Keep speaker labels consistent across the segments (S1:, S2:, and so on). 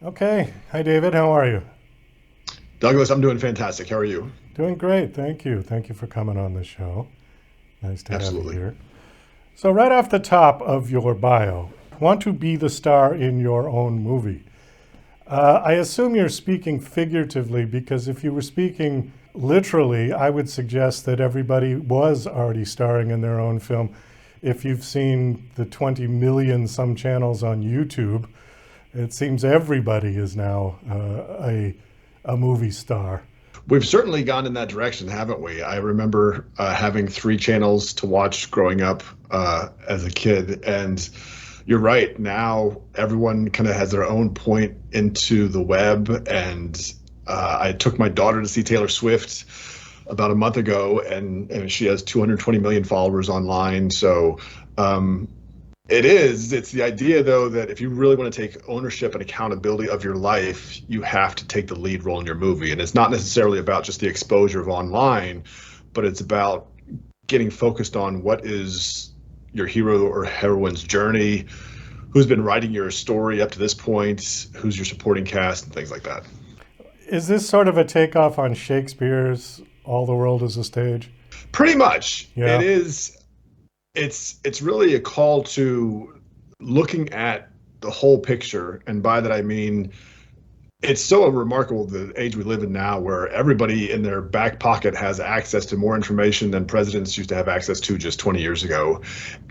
S1: Okay. Hi, David. How are you?
S2: Douglas, I'm doing fantastic. How are you?
S1: Doing great. Thank you. Thank you for coming on the show. Nice to have you
S2: Absolutely.
S1: here. So, right off the top of your bio, want to be the star in your own movie. I assume you're speaking figuratively because if you were speaking literally, I would suggest that everybody was already starring in their own film. If you've seen the 20 million some channels on YouTube, it seems everybody is now a movie star.
S2: We've certainly gone in that direction, haven't we? I remember having three channels to watch growing up as a kid. And you're right. Now everyone kind of has their own point into the web. And I took my daughter to see Taylor Swift about a month ago, and she has 220 million followers online. So um, it's the idea, though, that if you really want to take ownership and accountability of your life, you have to take the lead role in your movie. And it's not necessarily about just the exposure of online, but it's about getting focused on what is your hero or heroine's journey, who's been writing your story up to this point, who's your supporting cast, and things like that.
S1: Is this sort of a takeoff on Shakespeare's All the World is a Stage?
S2: Pretty much, it
S1: Yeah.
S2: is. It's really a call to looking at the whole picture, and by that I mean it's so remarkable the age we live in now where everybody in their back pocket has access to more information than presidents used to have access to just 20 years ago.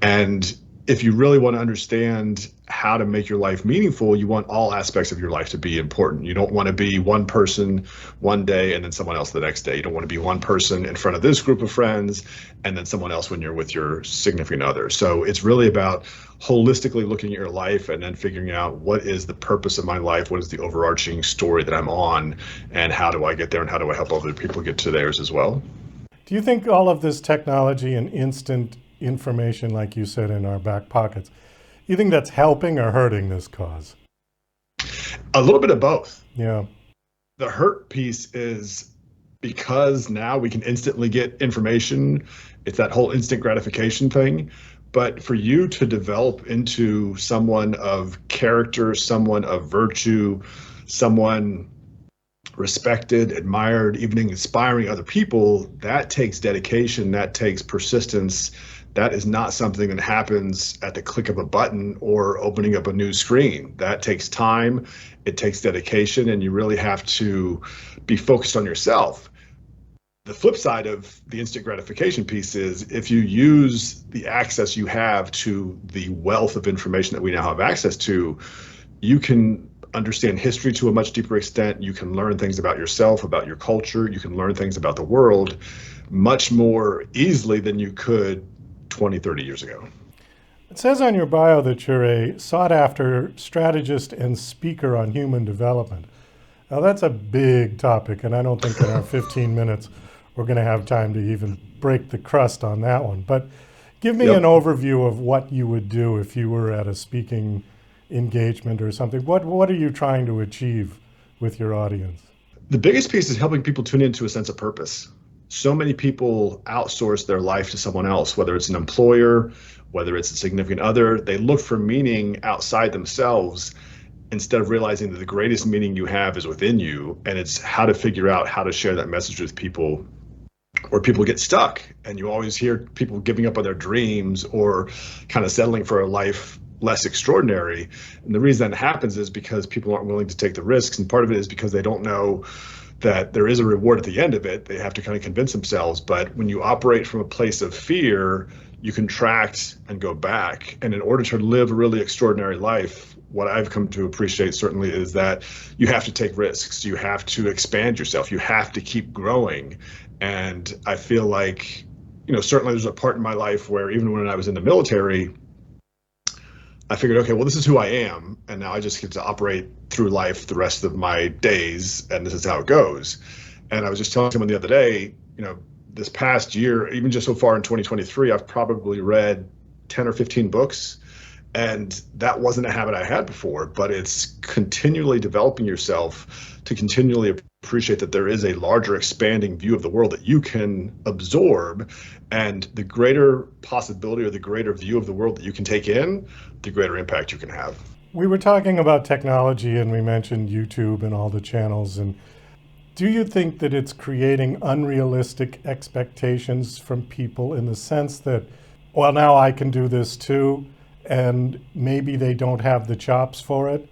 S2: And if you really want to understand how to make your life meaningful, you want all aspects of your life to be important. You don't want to be one person one day and then someone else the next day. You don't want to be one person in front of this group of friends and then someone else when you're with your significant other. So it's really about holistically looking at your life and then figuring out what is the purpose of my life, what is the overarching story that I'm on, and how do I get there and how do I help other people get to theirs as well.
S1: Do you think all of this technology and instant information, like you said, in our back pockets, you think that's helping or hurting this cause?
S2: A little bit of both.
S1: Yeah.
S2: The hurt piece is because now we can instantly get information. It's that whole instant gratification thing. But for you to develop into someone of character, someone of virtue, someone respected, admired, even inspiring other people, that takes dedication, that takes persistence. That is not something that happens at the click of a button or opening up a new screen. That takes time, it takes dedication, and you really have to be focused on yourself. The flip side of the instant gratification piece is if you use the access you have to the wealth of information that we now have access to, you can understand history to a much deeper extent. You can learn things about yourself, about your culture. You can learn things about the world much more easily than you could 20, 30 years ago.
S1: It says on your bio that you're a sought after strategist and speaker on human development. Now, that's a big topic, and I don't think in our 15 minutes we're going to have time to even break the crust on that one. But give me an
S2: Yep.
S1: overview of what you would do if you were at a speaking engagement or something. What are you trying to achieve with your audience?
S2: The biggest piece is helping people tune into a sense of purpose. So many people outsource their life to someone else, whether it's an employer, whether it's a significant other. They look for meaning outside themselves instead of realizing that the greatest meaning you have is within you. And it's how to figure out how to share that message with people where people get stuck. And you always hear people giving up on their dreams or kind of settling for a life less extraordinary. And the reason that happens is because people aren't willing to take the risks. And part of it is because they don't know that there is a reward at the end of it. They have to kind of convince themselves. But when you operate from a place of fear, you contract and go back. And in order to live a really extraordinary life, what I've come to appreciate certainly is that you have to take risks. You have to expand yourself. You have to keep growing. And I feel like, certainly there's a part in my life where even when I was in the military, I figured, okay, well, this is who I am. And now I just get to operate through life the rest of my days. And this is how it goes. And I was just telling someone the other day, this past year, even just so far in 2023, I've probably read 10 or 15 books. And that wasn't a habit I had before, but it's continually developing yourself to continually appreciate that there is a larger expanding view of the world that you can absorb. And the greater possibility or the greater view of the world that you can take in, the greater impact you can have.
S1: We were talking about technology and we mentioned YouTube and all the channels. And do you think that it's creating unrealistic expectations from people in the sense that, well, now I can do this too, and maybe they don't have the chops for it?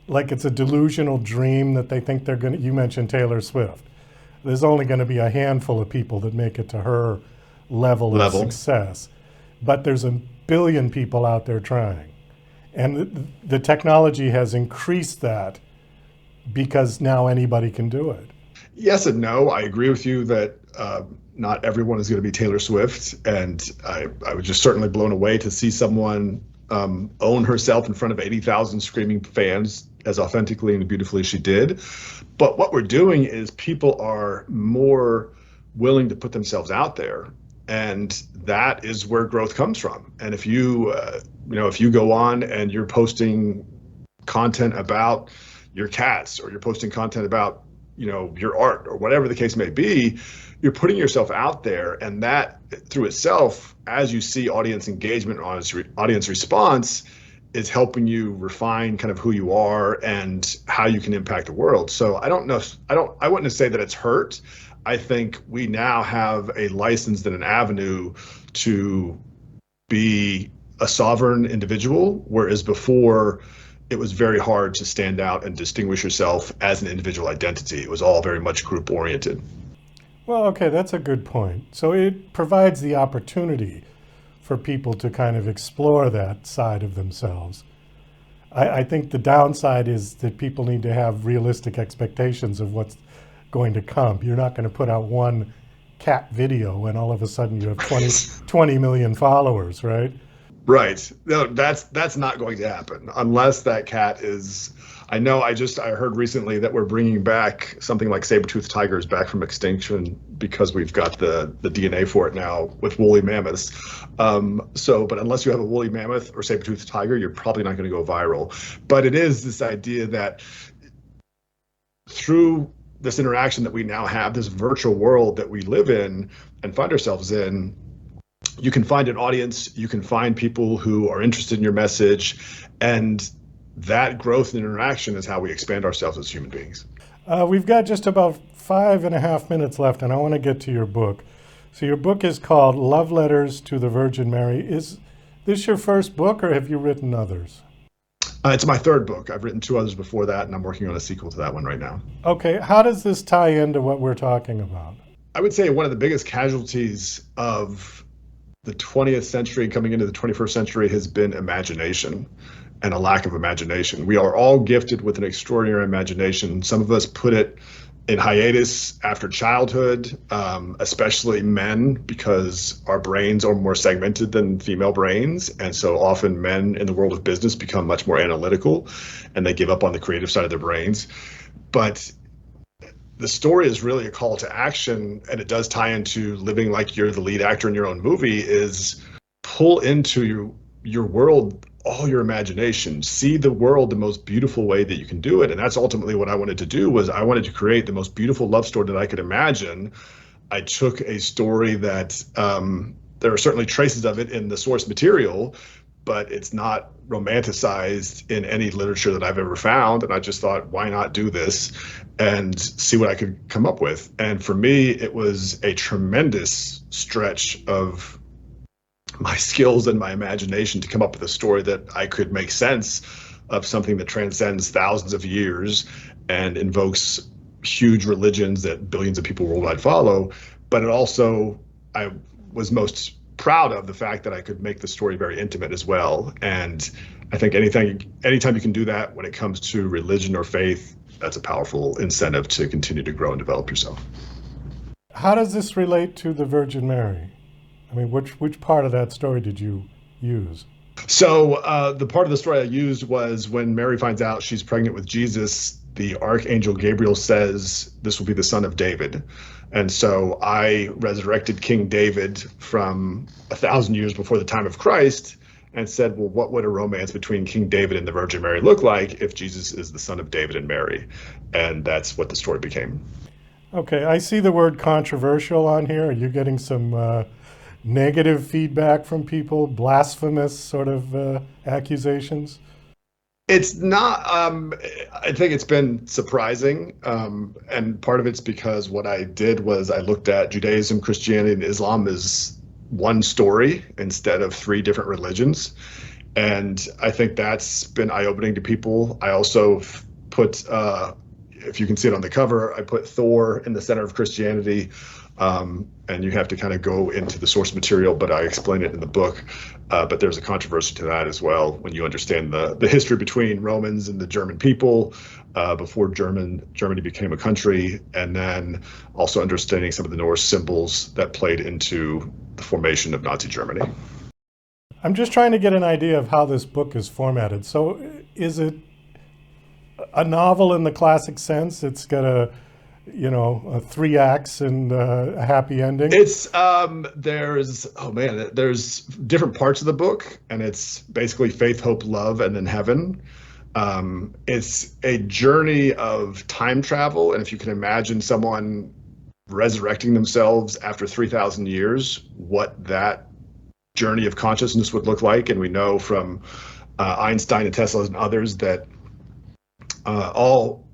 S1: Like it's a delusional dream that they think they're going to, you mentioned Taylor Swift. There's only going to be a handful of people that make it to her level of
S2: Level.
S1: success, but there's a billion people out there trying. And the technology has increased that because now anybody can do it.
S2: Yes and no. I agree with you that not everyone is going to be Taylor Swift, and I was just certainly blown away to see someone own herself in front of 80,000 screaming fans as authentically and beautifully as she did. But what we're doing is people are more willing to put themselves out there, and that is where growth comes from. And if if you go on and you're posting content about your cats, or you're posting content about your art, or whatever the case may be, you're putting yourself out there, and that through itself, as you see audience engagement, audience response, is helping you refine kind of who you are and how you can impact the world. So I wouldn't say that it's hurt. I think we now have a license and an avenue to be a sovereign individual, whereas before it was very hard to stand out and distinguish yourself as an individual identity. It was all very much group oriented.
S1: Well, okay, that's a good point. So it provides the opportunity for people to kind of explore that side of themselves. I think the downside is that people need to have realistic expectations of what's going to come. You're not going to put out one cat video and all of a sudden you have 20 million followers, right?
S2: Right. No, that's not going to happen unless that cat is. I know. I heard recently that we're bringing back something like saber-toothed tigers back from extinction because we've got the DNA for it now with woolly mammoths. But unless you have a woolly mammoth or saber-toothed tiger, you're probably not going to go viral. But it is this idea that through this interaction that we now have, this virtual world that we live in and find ourselves in, you can find an audience, you can find people who are interested in your message, and that growth and interaction is how we expand ourselves as human beings.
S1: We've got just about 5.5 minutes left, and I want to get to your book. So your book is called Love Letters to the Virgin Mary. Is this your first book, or have you written others?
S2: It's my third book. I've written two others before that, and I'm working on a sequel to that one right now.
S1: Okay, how does this tie into what we're talking about?
S2: I would say one of the biggest casualties of the 20th century coming into the 21st century has been imagination and a lack of imagination. We are all gifted with an extraordinary imagination. Some of us put it in hiatus after childhood, especially men, because our brains are more segmented than female brains. And so often men in the world of business become much more analytical and they give up on the creative side of their brains. But the story is really a call to action, and it does tie into living like you're the lead actor in your own movie, is pull into your world all your imagination, see the world the most beautiful way that you can do it. And that's ultimately what I wanted to do. Was I wanted to create the most beautiful love story that I could imagine. I took a story that there are certainly traces of it in the source material, but it's not romanticized in any literature that I've ever found. And I just thought, why not do this and see what I could come up with? And for me, it was a tremendous stretch of my skills and my imagination to come up with a story that I could make sense of, something that transcends thousands of years and invokes huge religions that billions of people worldwide follow. But it also, I was most proud of the fact that I could make the story very intimate as well. And I think anytime you can do that when it comes to religion or faith, that's a powerful incentive to continue to grow and develop yourself.
S1: How does this relate to the Virgin Mary? I mean, which part of that story did you use?
S2: So the part of the story I used was when Mary finds out she's pregnant with Jesus, the Archangel Gabriel says, "This will be the son of David." And so I resurrected King David from 1,000 years before the time of Christ and said, well, what would a romance between King David and the Virgin Mary look like if Jesus is the son of David and Mary? And that's what the story became.
S1: Okay, I see the word controversial on here. Are you getting some negative feedback from people, blasphemous sort of accusations?
S2: It's not. I think it's been surprising, and part of it's because what I did was I looked at Judaism, Christianity, and Islam as one story instead of three different religions, and I think that's been eye-opening to people. I also put, if you can see it on the cover, I put Thor in the center of Christianity, and you have to kind of go into the source material, but I explain it in the book. But there's a controversy to that as well when you understand the history between Romans and the German people before Germany became a country, and then also understanding some of the Norse symbols that played into the formation of Nazi Germany.
S1: I'm just trying to get an idea of how this book is formatted. So is it a novel in the classic sense? It's got a 3 acts and a happy ending?
S2: It's there's different parts of the book, and it's basically faith, hope, love, and then heaven. It's a journey of time travel, and if you can imagine someone resurrecting themselves after 3,000 years, what that journey of consciousness would look like. And we know from Einstein and Tesla and others that all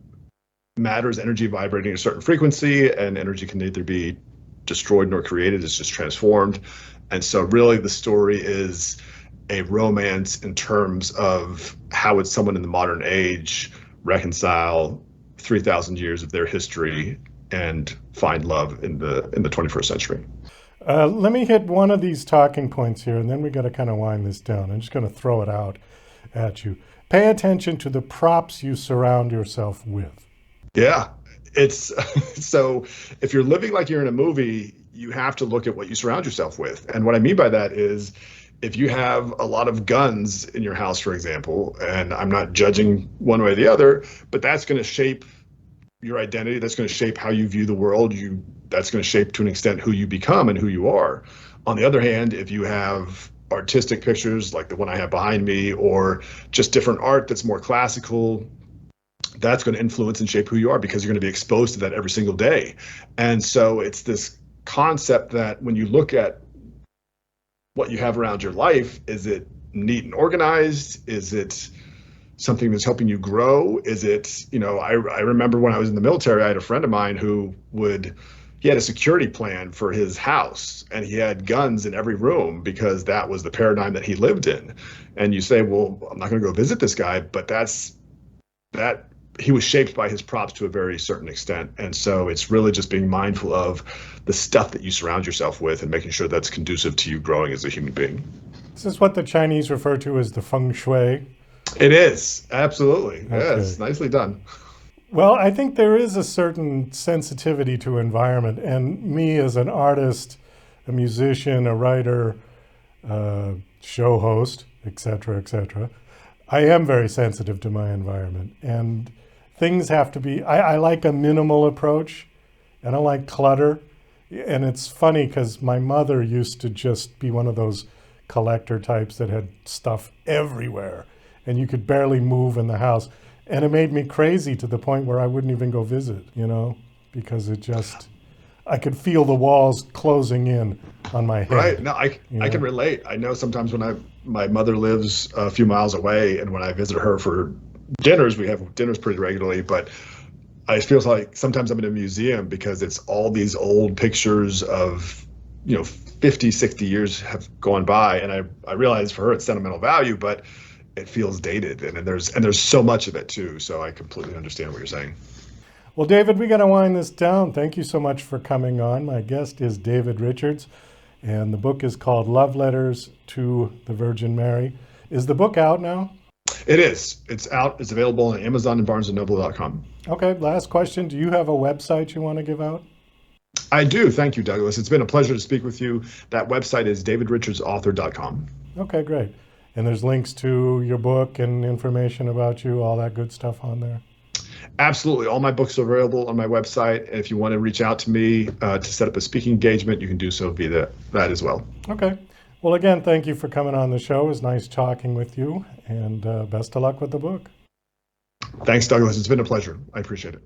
S2: matter is energy vibrating at a certain frequency, and energy can neither be destroyed nor created, it's just transformed. And so really the story is a romance in terms of how would someone in the modern age reconcile 3,000 years of their history and find love in the 21st century.
S1: Let me hit one of these talking points here, and then we got to kind of wind this down. I'm just going to throw it out at you. Pay attention to the props you surround yourself with.
S2: Yeah, it's so if you're living like you're in a movie, you have to look at what you surround yourself with. And what I mean by that is if you have a lot of guns in your house, for example, and I'm not judging one way or the other, but that's going to shape your identity. That's going to shape how you view the world. That's going to shape to an extent who you become and who you are. On the other hand, if you have artistic pictures like the one I have behind me, or just different art that's more classical, that's going to influence and shape who you are because you're going to be exposed to that every single day. And so it's this concept that when you look at what you have around your life, is it neat and organized? Is it something that's helping you grow? Is it, I remember when I was in the military, I had a friend of mine he had a security plan for his house, and he had guns in every room because that was the paradigm that he lived in. And you say, well, I'm not going to go visit this guy, but that he was shaped by his props to a very certain extent. And so it's really just being mindful of the stuff that you surround yourself with and making sure that's conducive to you growing as a human being.
S1: This is what the Chinese refer to as the feng shui.
S2: It is, absolutely.
S1: Okay.
S2: Yes, nicely done.
S1: Well, I think there is a certain sensitivity to environment. And me as an artist, a musician, a writer, show host, etc., I am very sensitive to my environment. And things have to be, I like a minimal approach. I don't like clutter. And it's funny because my mother used to just be one of those collector types that had stuff everywhere, and you could barely move in the house. And it made me crazy to the point where I wouldn't even go visit, because I could feel the walls closing in on my head.
S2: Right. No, I can relate. I know sometimes when my mother lives a few miles away, and when I visit her for dinners, we have dinners pretty regularly, but it feels like sometimes I'm in a museum because it's all these old pictures of, 50, 60 years have gone by. And I realize for her it's sentimental value, but it feels dated, and there's so much of it too. So I completely understand what you're saying.
S1: Well, David, we got to wind this down. Thank you so much for coming on. My guest is David Richards, and the book is called Love Letters to the Virgin Mary. Is the book out now?
S2: It is. It's out. It's available on Amazon and BarnesandNoble.com.
S1: Okay, last question. Do you have a website you want to give out?
S2: I do. Thank you, Douglas. It's been a pleasure to speak with you. That website is davidrichardsauthor.com.
S1: Okay, great. And there's links to your book and information about you, all that good stuff on there.
S2: Absolutely. All my books are available on my website. And if you want to reach out to me to set up a speaking engagement, you can do so via that as well.
S1: Okay. Well, again, thank you for coming on the show. It was nice talking with you, and best of luck with the book.
S2: Thanks, Douglas. It's been a pleasure. I appreciate it.